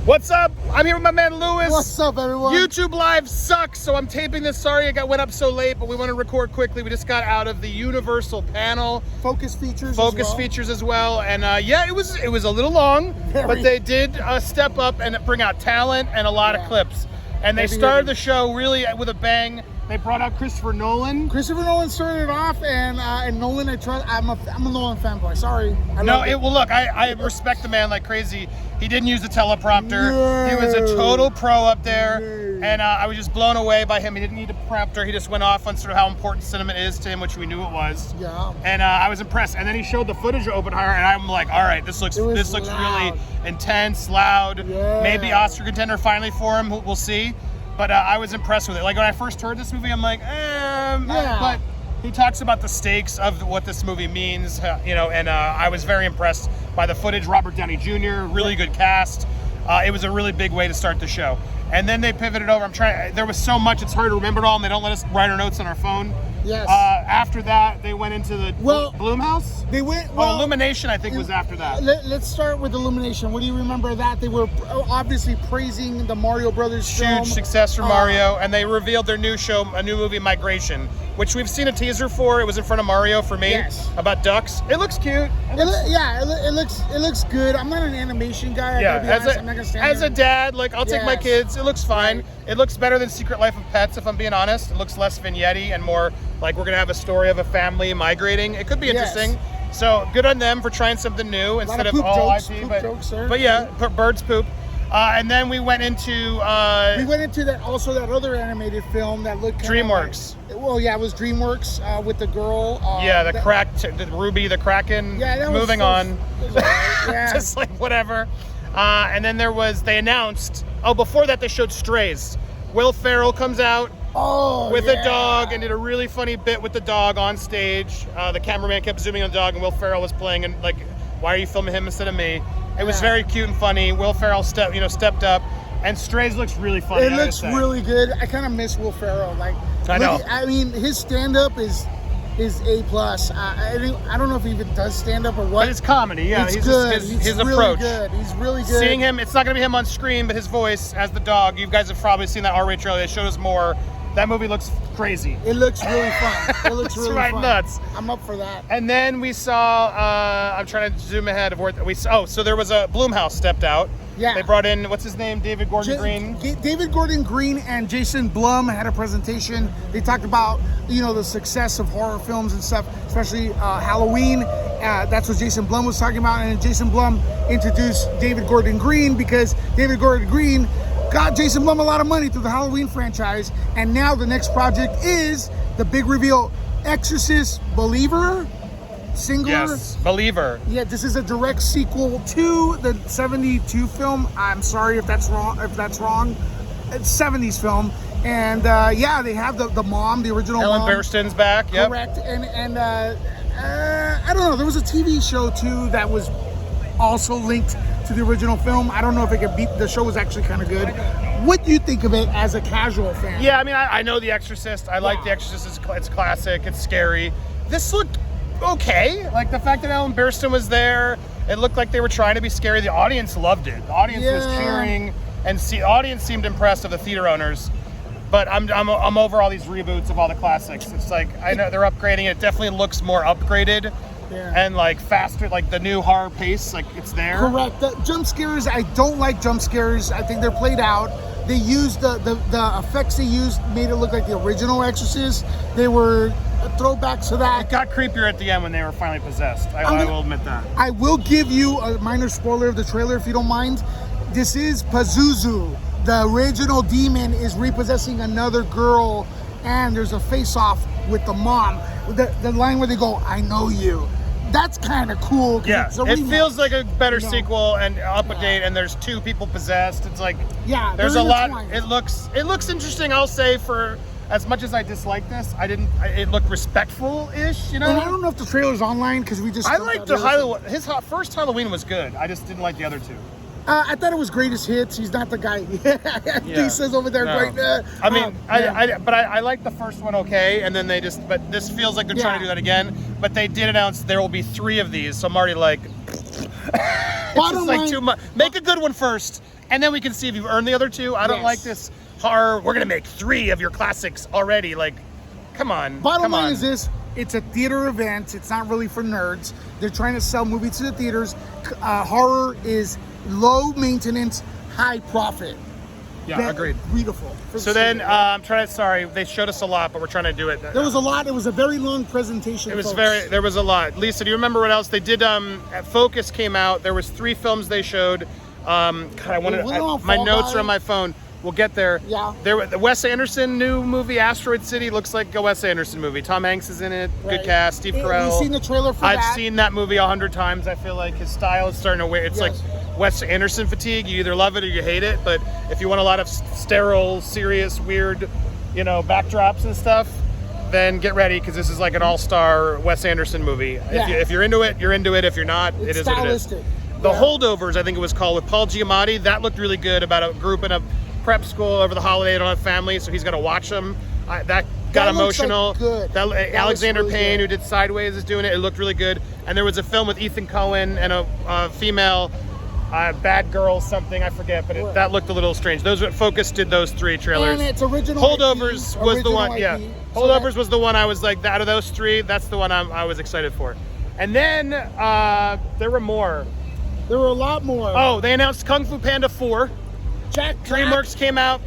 What's up? I'm here with my man Lewis. What's up, everyone? YouTube Live sucks, so I'm taping this. Sorry I went up so late, but we want to record quickly. We just got out of the Universal panel. Focus features as well. And yeah, it was a little long, but they did step up and bring out talent and a lot of clips. And they started the show really with a bang. They brought out Christopher Nolan. Christopher Nolan started it off, and Nolan, I'm a Nolan fanboy. Sorry. Well, look, I respect the man like crazy. He didn't use the teleprompter. He was a total pro up there, and I was just blown away by him. He didn't need a prompter. He just went off on sort of how important cinema is to him, which we knew it was. Yeah. And I was impressed. And then he showed the footage of Oppenheimer, and I'm like, all right, this looks really intense, loud. Yeah. Maybe Oscar contender finally for him. We'll see. But I was impressed with it. Like when I first heard this movie, I'm like, but he talks about the stakes of what this movie means, and I was very impressed by the footage. Robert Downey Jr., really good cast. It was a really big way to start the show. And then they pivoted over. There was so much, it's hard to remember it all, and they don't let us write our notes on our phone. Yes. After that, they went into the Blumhouse? They went. Illumination, I think, was after that. Let's start with Illumination. What do you remember of that? They were obviously praising the Mario Brothers film. Huge success for Mario, and they revealed their new show, a new movie, Migration, which we've seen a teaser for. It was in front of Mario for me, about ducks. It looks cute. It looks good. I'm not an animation guy. I gotta be honest. I'm not gonna stand as a dad, like I'll take my kids. It looks fine. Right. It looks better than Secret Life of Pets, if I'm being honest. It looks less vignette-y and more like we're gonna have a story of a family migrating. It could be interesting. So good on them for trying something new instead of all IP. But yeah, birds poop. And then we went into that other animated film that looked DreamWorks. It was DreamWorks with the girl. The Ruby the Kraken. Yeah, moving on. Yeah. Just like whatever. And then they announced. Before that they showed Strays. Will Ferrell comes out with a dog and did a really funny bit with the dog on stage. The cameraman kept zooming on the dog, and Will Ferrell was playing and like, why are you filming him instead of me? It was very cute and funny. Will Ferrell stepped up, and Strays looks really funny. It looks really good. I kind of miss Will Ferrell. I know. I mean, his stand-up is A+. I don't know if he even does stand-up or what. But it's comedy, yeah. It's good. His really approach. Good. He's really good. Seeing him, it's not going to be him on screen, but his voice as the dog. You guys have probably seen that R-rated trailer. They showed us more. That movie looks crazy. It looks really fun. It looks really right fun. Nuts. I'm up for that. And then we saw, I'm trying to zoom ahead of where so there was a Blumhouse stepped out. Yeah. They brought in, what's his name? David Gordon Green. David Gordon Green and Jason Blum had a presentation. They talked about, the success of horror films and stuff, especially Halloween. That's what Jason Blum was talking about. And Jason Blum introduced David Gordon Green because David Gordon Green got Jason Blum a lot of money through the Halloween franchise. And now the next project is the big reveal, Exorcist Believer. Singular? Yes, Believer. Yeah, this is a direct sequel to the 72 film. I'm sorry if that's wrong. It's 70s film. And they have the mom, the original Ellen mom. Burstyn's back, yep. Correct. And I don't know, there was a TV show too that was also linked to the original film. I don't know if it could beat, the show was actually kind of good. What do you think of it as a casual fan? Yeah, I mean, I know The Exorcist. I like The Exorcist. It's classic. It's scary. This looked okay. Like the fact that Ellen Burstyn was there, it looked like they were trying to be scary. The audience loved it. The audience was cheering, and the audience seemed impressed of the theater owners. But I'm over all these reboots of all the classics. It's like, I know they're upgrading it. It definitely looks more upgraded. And like faster, like the new horror pace, like it's there. Correct. The jump scares, I don't like jump scares. I think they're played out. They used the effects they used made it look like the original Exorcist. They were throwbacks to that. It got creepier at the end when they were finally possessed. I will admit that. I will give you a minor spoiler of the trailer if you don't mind. This is Pazuzu. The original demon is repossessing another girl, and there's a face-off with the mom. The line where they go, "I know you." That's kind of cool. Yeah, it feels like a better sequel and update, and there's two people possessed. It's like, there's a lot. It looks interesting. I'll say, for as much as I dislike this, it looked respectful-ish, And I don't know if the trailer's online because we just. I liked his first Halloween was good. I just didn't like the other two. I thought it was greatest hits. He's not the guy. He says over there, great. I like the first one okay, and then but this feels like they're trying to do that again. But they did announce there will be 3 of these, so I'm already like, Bottom It's like line, too much. Make a good one first, and then we can see if you've earned the other two. I don't Yes. like this horror. We're gonna make 3 of your classics already. Like, come on. Bottom line on. is this: it's a theater event. It's not really for nerds. They're trying to sell movies to the theaters. Horror is low maintenance, high profit. Yeah, agreed. Beautiful. For So the then, theater. I'm trying to. Sorry, they showed us a lot, but we're trying to do it. There was a lot. It was a very long presentation. It was folks. There was a lot. Lisa, do you remember what else they did? At Focus came out. There was 3 films they showed. God, I wanted. We don't My Fall notes Guy. are on my phone. We'll get there. Yeah. The Wes Anderson new movie, Asteroid City, looks like a Wes Anderson movie. Tom Hanks is in it. Right. Good cast. Steve Carell. We've seen the trailer for I've that. seen that movie 100 times. I feel like his style is starting to wear. It's Yes. like Wes Anderson fatigue. You either love it or you hate it. But if you want a lot of sterile, serious, weird, backdrops and stuff, then get ready because this is like an all-star Wes Anderson movie. Yeah. If you're into it, you're into it. If you're not, It's it is what it is. stylistic. The Yeah. Holdovers, I think it was called, with Paul Giamatti. That looked really good about a group in a prep school over the holiday. They don't have family, so he's got to watch them. That got That looks like emotional. good. That looks Alexander really Payne, good. who did Sideways, is doing it. It looked really good. And there was a film with Ethan Cohen and a female bad girl something, I forget, but that looked a little strange. Focus did those 3 trailers. And it's original Holdovers IP, was the one, original yeah. IP, so Holdovers that- was the one I was like, out of those 3, that's the one I was excited for. And then there were more. There were a lot more. Oh, they announced Kung Fu Panda 4. Jack Black. DreamWorks came out.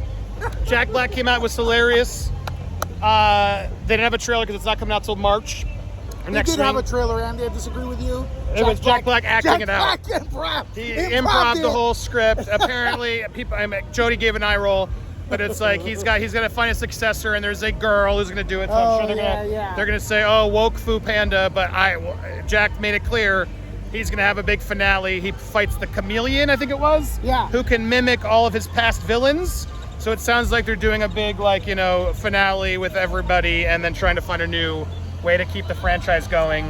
Jack Black came out. It was hilarious. They didn't have a trailer because it's not coming out till March. He did have a trailer, Andy. I disagree with you. It was Jack Black acting Jack it out. Black improv. He Improv improv it. the whole script. Apparently, Jody gave an eye roll, but it's like he's gonna find a successor, and there's a girl who's gonna do it. So I'm sure they're gonna say, "Oh, woke Fu Panda," but Jack made it clear he's gonna have a big finale. He fights the chameleon, I think it was. Yeah. Who can mimic all of his past villains. So it sounds like they're doing a big finale with everybody, and then trying to find a new way to keep the franchise going.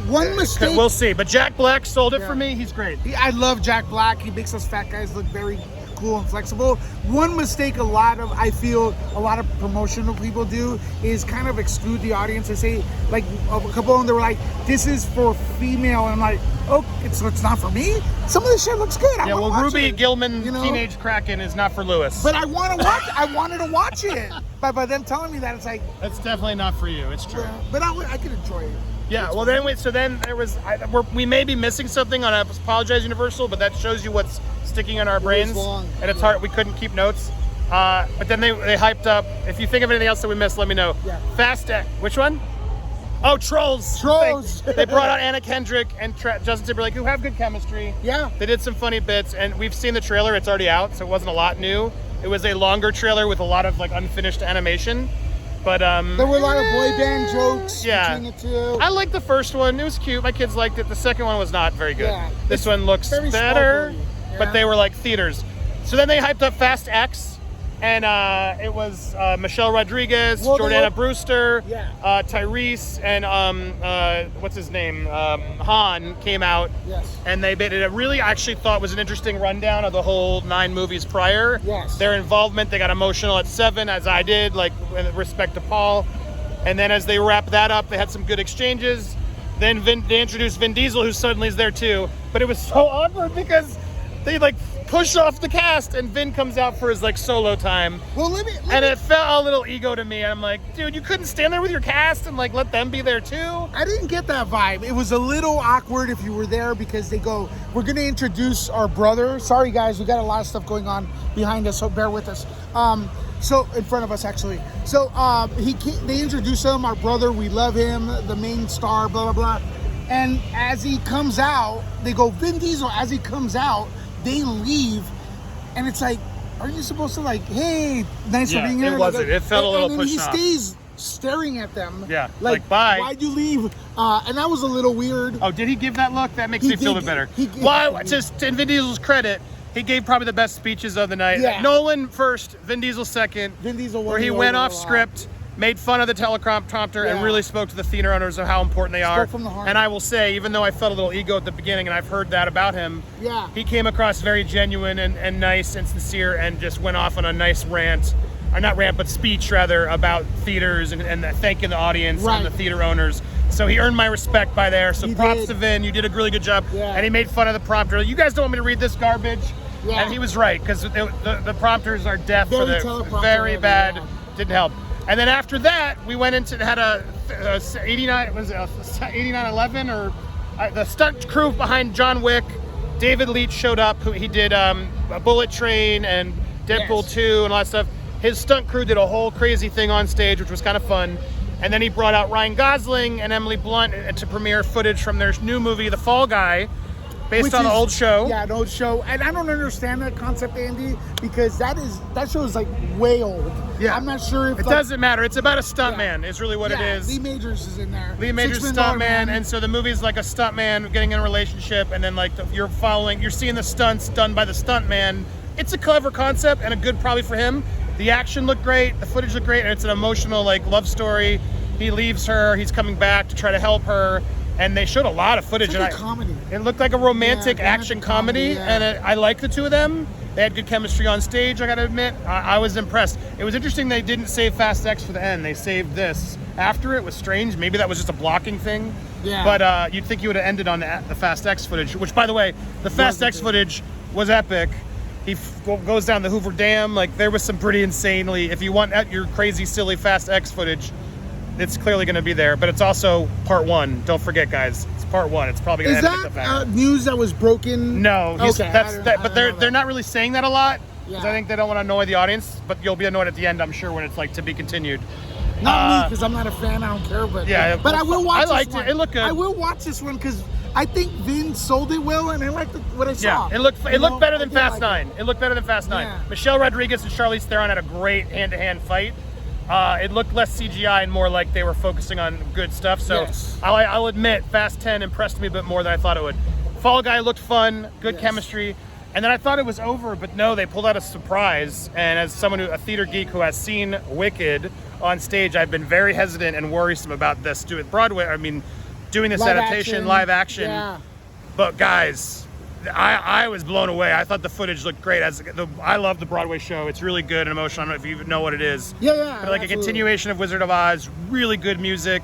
One mistake. We'll see. But Jack Black sold it for me. He's great. I love Jack Black. He makes us fat guys look very cool and flexible. One mistake I feel a lot of promotional people do is kind of exclude the audience and say, like, a couple of them, they were like, this is for female. And I'm like, oh, it's not for me? Some of this shit looks good. Yeah, well, watch Ruby it, Gilman, Teenage Kraken, is not for Lewis. But I want to watch. I wanted to watch it. But by them telling me that, it's like, That's definitely not for you. It's true. but I could enjoy it. Yeah. Well, then there was. We may be missing something on. I apologize, Universal, but that shows you what's sticking in our brains, long. and it's hard. We couldn't keep notes. But then they hyped up. If you think of anything else that we missed, let me know. Yeah. Fast X. Which one? Oh, Trolls. Trolls. They brought out Anna Kendrick and Justin Timberlake, who have good chemistry. Yeah. They did some funny bits, and we've seen the trailer. It's already out, so it wasn't a lot new. It was a longer trailer with a lot of unfinished animation. But There were a lot of boy band jokes Yeah. between the two. I liked the first one. It was cute. My kids liked it. The second one was not very good. Yeah. This one looks very better, sparkly. but Yeah. they were like theaters. So then they hyped up Fast X, and it was Michelle Rodriguez, Well, they Jordana were- Brewster, Yeah. Tyrese, and what's his name? Han came out. Yes. And they did a really, I actually thought was an interesting rundown of the whole 9 movies prior. Yes. Their involvement, they got emotional at 7, as I did, with respect to Paul. And then as they wrapped that up, they had some good exchanges. Then they introduced Vin Diesel, who suddenly is there too. But it was so awkward because they push off the cast, and Vin comes out for his solo time. Well, let me And it felt a little ego to me. And I'm like, dude, you couldn't stand there with your cast and let them be there too? I didn't get that vibe. It was a little awkward if you were there because they go, we're going to introduce our brother. Sorry, guys, we got a lot of stuff going on behind us, so bear with us. So in front of us, actually. So they introduce him, our brother. We love him, the main star, blah, blah, blah. And as he comes out, they go, Vin Diesel. As he comes out, they leave. And it's like, aren't you supposed to hey, nice for being here? it wasn't. It felt a little and then pushed he off. stays staring at them. Yeah, like, bye. Why'd you leave? And that was a little weird. Oh, did he give that look? That makes He me feel a did. bit better. He did. Well, to Vin Diesel's credit, he gave probably the best speeches of the night. Yeah. Nolan first, Vin Diesel second. Vin Diesel where he won went over off a lot. script, made fun of the teleprompter, Yeah. and really spoke to the theater owners of how important they are. from the heart. And I will say, even though I felt a little ego at the beginning, and I've heard that about him, Yeah. he came across very genuine and nice and sincere, and just went off on a nice rant. Or not rant, but speech rather, about theaters and thanking the audience Right. and the theater owners. So he earned my respect by there. So He props did. to Vin. You did a really good job. Yeah. And he made fun of the prompter. You guys don't want me to read this garbage? Yeah. And he was right, because the prompters are deaf for Very the teleprompter very heavy, bad. yeah. Didn't help. And then after that, we went into had a 89 was it 8911 or the stunt crew behind John Wick. David Leitch showed up. Who he did a Bullet Train and Deadpool Yes. 2 and all that stuff. His stunt crew did a whole crazy thing on stage, which was kind of fun. And then he brought out Ryan Gosling and Emily Blunt to premiere footage from their new movie, The Fall Guy, based Which on the is- old show. Yeah, an old show. And I don't understand that concept, Andy, because that show is like way old. Yeah. I'm not sure if It doesn't matter. It's about a stuntman, is really what it is. Lee Majors is in there. Lee Majors $6 million stuntman, and so the movie's like a stuntman getting in a relationship, and then like you're seeing the stunts done by the stuntman. It's a clever concept and a good probably for him. The action looked great, the footage looked great, and it's an emotional like love story. He leaves her, he's coming back to try to help her, and they showed a lot of footage. It's like and a comedy. It looked like a romantic Yeah, action comedy, yeah. and I like the two of them. They had good chemistry on stage, I gotta admit. I was impressed. It was interesting they didn't save Fast X for the end. They saved this after. It was strange. Maybe that was just a blocking thing. Yeah. But you'd think you would have ended on the Fast X footage, which, by the way, the Fast X footage was epic. He goes down the Hoover Dam. Like, there was some pretty insanely, if you want your crazy, silly Fast X footage, it's clearly going to be there. But it's also part one. Don't forget, guys. It's part one. It's probably going Is to end at the that fact. news that was broken? No, Okay, but they're not really saying that a lot because Yeah. I think they don't want to annoy the audience. But you'll be annoyed at the end, I'm sure, when it's like to be continued. Not me, because I'm not a fan. I don't care. But Yeah, but I will watch. I this liked one. it. It looked good. I will watch this one because I think Vin sold it well, and I liked what I saw. Yeah, it looked You know, better than I did Fast like Nine. It looked better than Fast Nine. Yeah. Michelle Rodriguez and Charlize Theron had a great hand-to-hand fight. It looked less CGI and more like they were focusing on good stuff. So Yes. I'll admit, Fast 10 impressed me a bit more than I thought it would. Fall Guy looked fun, good Yes. chemistry. And then I thought it was over, but no, they pulled out a surprise. And as a theater geek who has seen Wicked on stage, I've been very hesitant and worrisome about this doing this Live adaptation, action. live action. Yeah. But guys, I was blown away. I thought the footage looked great. I love the Broadway show. It's really good and emotional. I don't know if you even know what it is. Yeah. But like a absolutely. continuation of Wizard of Oz, really good music.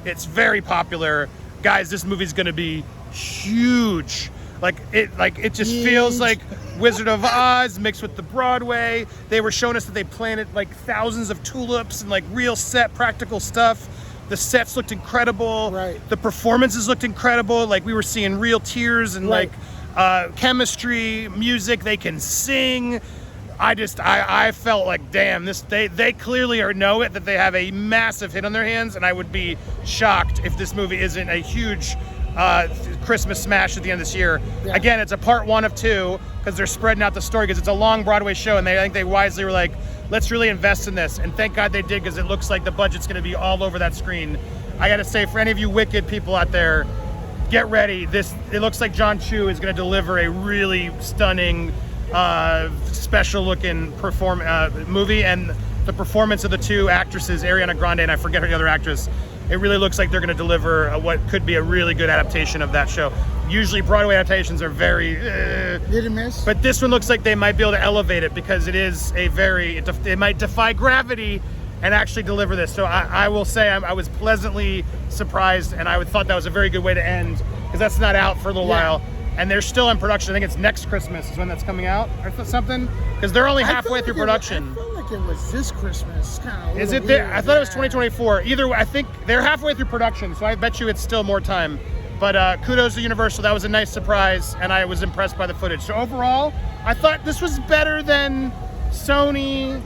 It's very popular. Guys, this movie's gonna be huge. It just feels Huge. like Wizard of Oz mixed with the Broadway. They were showing us that they planted like thousands of tulips and like real set practical stuff. The sets looked incredible. Right. The performances looked incredible. Like we were seeing real tears and Right. chemistry, music. They can sing. I felt like, damn, they clearly know it, that they have a massive hit on their hands, and I would be shocked if this movie isn't a huge Christmas smash at the end of this year. Yeah. Again, it's a part one of two because they're spreading out the story because it's a long Broadway show, and I think they wisely were like, let's really invest in this, and thank God they did because it looks like the budget's going to be all over that screen. I got to say, for any of you Wicked people out there, get ready. It looks like John Chu is going to deliver a really stunning, special-looking movie, and the performance of the two actresses, Ariana Grande and I forget the other actress, it really looks like they're going to deliver what could be a really good adaptation of that show. Usually Broadway adaptations are very Hit and miss. but this one looks like they might be able to elevate it because it is it might defy gravity and actually deliver this. So I will say I was pleasantly surprised, and I thought that was a very good way to end because that's not out for a little Yeah. while. And they're still in production. I think it's next Christmas is when that's coming out or something, because they're only halfway through production. I feel like it was this Christmas. Is it there? I thought it was 2024. Either way, I think they're halfway through production, so I bet you it's still more time. But kudos to Universal. That was a nice surprise, and I was impressed by the footage. So overall, I thought this was better than Sony.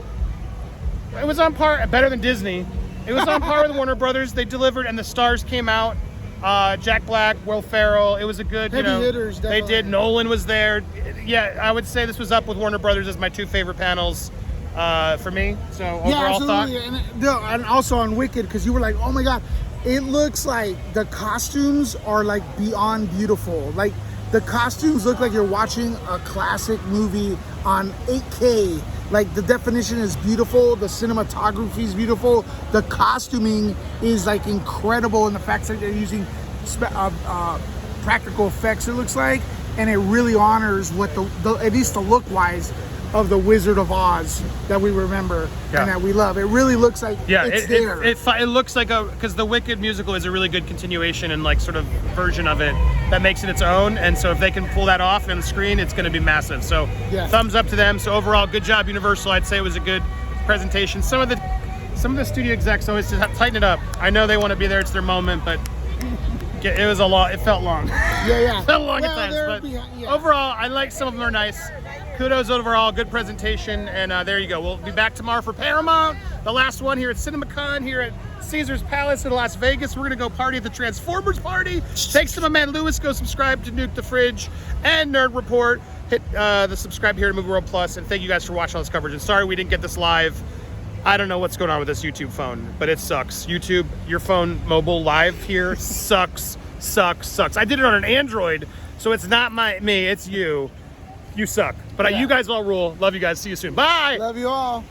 It was on par, better than Disney. It was on par with Warner Brothers. They delivered, and the stars came out. Jack Black, Will Ferrell. It was a good, Heavy hitters, They definitely. did. Nolan was there. Yeah, I would say this was up with Warner Brothers as my two favorite panels for me. So overall thought. And also on Wicked, because you were like, oh my God, it looks like the costumes are like beyond beautiful. Like the costumes look like you're watching a classic movie on 8K. Like the definition is beautiful, the cinematography is beautiful, the costuming is like incredible, and the fact that they're using practical effects, it looks like, and it really honors what the at least the look wise of the Wizard of Oz that we remember and that we love. It really looks like it's there. It looks like because the Wicked musical is a really good continuation and like sort of version of it that makes it its own. And so if they can pull that off on the screen, it's going to be massive. So thumbs up to them. So overall, good job, Universal. I'd say it was a good presentation. Some of the studio execs always just tighten it up. I know they want to be there; it's their moment, but it was a lot. It felt long. Yeah. It felt long at times. But overall, I like some of them are nice. Kudos overall, good presentation, and there you go. We'll be back tomorrow for Paramount, the last one here at CinemaCon here at Caesar's Palace in Las Vegas. We're gonna go party at the Transformers party. Thanks to my man Lewis. Go subscribe to Nuke the Fridge and Nerd Report. Hit the subscribe here to Movie World Plus, and thank you guys for watching all this coverage. And sorry we didn't get this live. I don't know what's going on with this YouTube phone, but it sucks. YouTube, your phone mobile live here sucks. I did it on an Android, so it's not me, it's you. You suck. But you guys all rule. Love you guys. See you soon. Bye. Love you all.